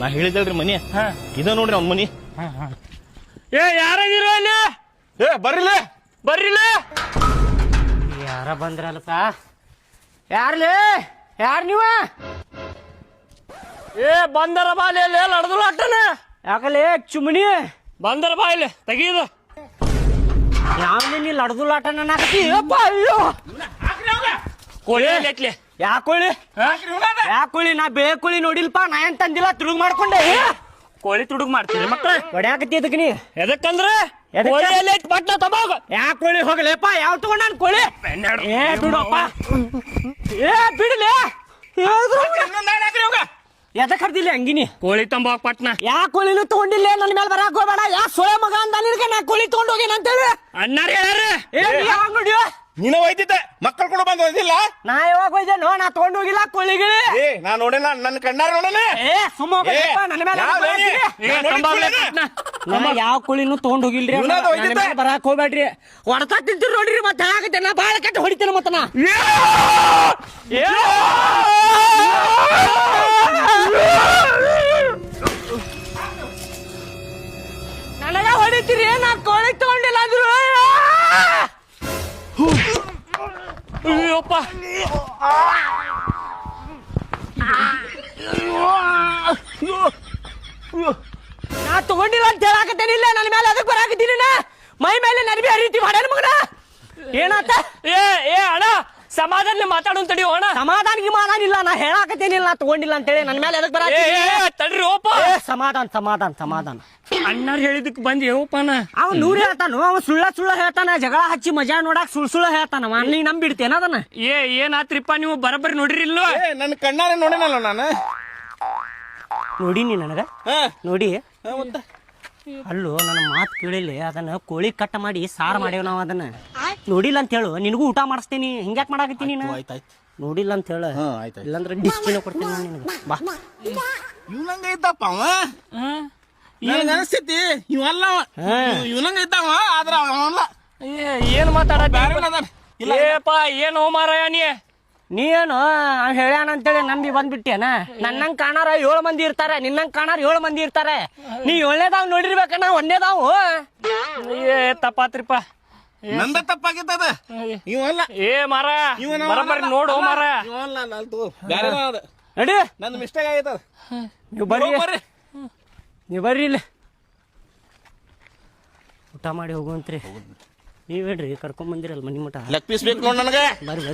ನಾ ಹೇಳಿದಲ್ರಿ ಮನಿ ಇದ ನೋಡ್ರಿ ಅವ್ನ ಮನಿ. ಏ ಯಾರಾಗಿರೋ ಅಲ್ಲಿ? ಏ ಬರ್ರಿಲ್ಲ ಬರ್ರಿಲ್ಲ. ಯಾರ ಬಂದ್ರಲ್ಪ? ಯಾರ್ಲಿ? ಯಾರು ನೀವ? ಏ ಬಂದರ ಬಾಲಿ ಅಲ್ಲಿ ಲಡ್ದುಲ ಅಟ್ಟನ. ಯಾಕಲೆ ಚುಮ್ನಿ ಬಂದರ ಬಾಯಿಲಿ ತೆಗೀದು. ಯಾವ್ದು ನೀ ಲಡ್ದುಲಾಟ ನಾಕತಿ? ಅಯ್ಯೋ ಕೋಳಿ ಎಟ್ಲಿ ಯಾ ಕೋಳಿ? ಯಾ ಕೋಳಿ? ನಾ ಬೇಳೆ ಕೋಳಿ ನೋಡಿಲ್ಪ. ನಾ ಏನ್ ತಂದಿಲ್ಲ, ತುಡುಗ್ ಮಾಡ್ಕೊಂಡೆ. ಕೋಳಿ ತುಡುಗ್ ಮಾಡ್ತೀರಿ ಮಕ್ಳ? ಹೊಡ್ಯಾಕತಿ ಅದಕ್ಕೆ ನೀ ಎದಕ್ಕಂದ್ರೆ ಬಟ್ಟ ತಗೋಗ. ಯಾ ಕೋಳಿ ಹೋಗ್ಲೇಪ? ಯಾವ ತಗೊಂಡ ನಾನು ಕೋಳಿ? ಏ ಬಿಡಪ್ಪ, ಏ ಬಿಡ್ಲಿ. ಎದಕ್ ಕರ್ದಿಲ್ಲ ಹಂಗಿನಿ? ಕೋಳಿ ತಂಬೋಗ ಪಟ್ನ. ಯಾ ಕೋಳಿನೂ ತಗೊಂಡಿಲ್ಲ, ನನ್ನ ಮೇಲೆ ಬರಾಕ್ ಹೋಗ್ಬೇಡ. ಯಾ ಸೊಳೆ ಮಗ ಅಂದ ನಿನ್ಗೆ ನಾ ಕೋಳಿ ತಗೊಂಡ್ ಹೋಗೇನ ಅಂತೇಳಿ ಅಣ್ಣಾರ ಹೇಳ್ಯಾರ. ಯಾವಾಗ ನೋಡಿಯೋ? ನೀನ ಒಯ್ದಿದ್ದೆ, ಮಕ್ಕಳು ಕೂಡ ಬಂದ್ ಒಯ್ದಿಲ್ಲ. ನಾ ಯಾವಾಗ ಹೋಯ್ದೆ? ನಾ ತಗೊಂಡ್ ಹೋಗಿಲ್ಲ ಕೋಳಿಗಳು. ಏ ನಾ ನೋಡೇನ, ನನ್ನ ಕಣ್ಣಾರ ನೋಡೇನ. ಏ ಸುಮ್ಮ ನನ್ನ ಮೇಲೆ ಯಾವ ಕೋಳಿನೂ ತಗೊಂಡ್ ಹೋಗಿಲ್ರಿ. ಬರಾಕ್ ಹೋಗ್ಬೇಡ್ರಿ. ಹೊಡ್ತಾ ತಿಂತೀರಿ ನೋಡ್ರಿ. ಮತ್ತೆ ಆಗತ್ತೆ ನಾ ಬಾಳ ಕೆಟ್ಟ ಹೊಡಿತೇನೆ ಮತ್ತ ನಾ. ನನಗ ಹೊಡಿತೀರಿ? ನಾ ಕೋಳಿ ತಗೊಂಡಿಲ್ಲ ಅಂದ್ರು. ಅಯ್ಯಪ್ಪ ನಾ ತಗೊಂಡಿಲ್ಲ ಅಂತ ಹೇಳಾಕತ್ತೇನಿಲ್ಲ. ನನ್ನ ಮೇಲೆ ಅದಕ್ಕೆ ಬರಾಕತ್ತೀನಿ. ಮೈ ಮೇಲೆ ನರ್ಬಿ ಹರಿತಿ ಮಾಡ್ಯಾನ ಮಗನ. ಏನಾತ? ಏ ಅಣ್ಣ ಸಮಾಧಾನ ಮಾತಾಡೋನ್ ತಡಿ ಅಣ್ಣ. ಸಮಾಧಾನ ಇಲ್ಲ. ನಾ ಹೇಳಾಕತ್ತೇನಿಲ್ಲ ನಾ ತಗೊಂಡಿಲ್ಲ ಅಂತೇಳಿ. ನನ್ನ ಮೇಲೆ ಅದಕ್ಕೆ ಬರಾಕತ್ತೀನಿ. ತಡ್ರಿ ಓಪ. ಸಮಾಧಾನ. ಅಣ್ಣಾರ್ ಹೇಳಿದಕ್ ಬಂದಿ ಓಪನ. ಅವ ನೂರು ಹೇಳ್ತಾನು. ಅವ ಸುಳ್ಳ ಹೇಳ್ತಾನ. ಜಗಳ ಹಚ್ಚಿ ಮಜಾ ನೋಡಾಕ್ ಸುಳ್ಳು ಹೇಳ್ತಾನ. ನೀ ನಂಬಿಡ್ತೇನ ಅದನ್ನ? ಏನಾತ್ರಿಪ್ಪ ನೀವು ಬರಬರಿ ನೋಡಿರಿಲ್ಲ? ಏ ನನ್ನ ಕಣ್ಣಾರ ನೋಡೇನಲ್ಲ ನಾನು. ನೋಡಿನಿ ನನಗ ನೋಡಿ. ಅಲ್ಲೋ ನನ್ನ ಮಾತು ಕೇಳಿಲ್ಲ. ಅದನ್ನ ಕೋಳಿ ಕಟ್ಟ ಮಾಡಿ ಸಾರು ಮಾಡ್ಯಾವ ನಾವು. ಅದನ್ನ ನೋಡಿಲ್ಲ ಅಂತ ಹೇಳು. ನಿನಗೂ ಊಟ ಮಾಡಿಸ್ತೀನಿ. ಹಿಂಗ್ಯಾಕ್ ಮಾಡಾಕತ್ತೀನಿ ನೀನು? ನೋಡಿಲ್ಲ ಅಂತ ಹೇಳ. ಇಲ್ಲಾಂದ್ರೆ ಡಿಸ್ಪ್ಲೇ ಕೊಡ್ತೀನಿ ನಾನು ನಿನಗೆ. ಬಾ. ಇವ್ನಂಗ ಇದ್ದಪ್ಪ ಅವ. ಅನಿಸ್ತೈತಿ ಇವಲ್ಲ ಇವನಂಗ ಇದ್ದಾವ. ಆದ್ರ ಅವಲ್ಲ. ಏನ್ ಮಾತಾಡ? ಏಪ ಏನು ಮಾರಾಯ ನೀ ಏನು ಹೇಳ್ಯಾನ ಅಂತೇಳಿ ನಂಬಿ ಬಂದ್ಬಿಟ್ಟೇನ? ನನ್ನಂಗ್ ಕಾಣಾರ 7 ಮಂದಿ ಇರ್ತಾರೆ, ನಿನ್ನಂಗ್ ಕಾಣಾರ 7 ಮಂದಿ ಇರ್ತಾರೆ. ನೀ 7ನೇದಾವ್ ನೋಡಿರ್ಬೇಕಣ್ಣ. 1ನೇದಾವು ತಪ್ಪಾತ್ರಿಪ್ಪ. ನಂದ ತಪ್ಪಾಗಿತ್ತದ. ಇವಲ್ಲ ಮಾರ ಬರಬರಿ ನೋಡು ಮಾರ. ಇವಲ್ಲ ನಾಲ್ತು ಬ್ಯಾರೆ ಅದ. ನಡಿ, ನಂದು ಮಿಸ್ಟೇಕ್ ಆಗೈತದ. ನೀವು ಬರ್ರಿ ಇಲ್ಲ. ಊಟ ಮಾಡಿ ಹೋಗುವಂತ್ರಿ. ನೀವೇನ್ರಿ ಕರ್ಕೊಂಡ್ ಬಂದಿರಲ್ಲ ಮನಿ ಮಠ. ಲೆಗ್ ಪೀಸ್ ಬೇಕು ನೋಡ್ ನನಗೆ. ಬರ್ರಿ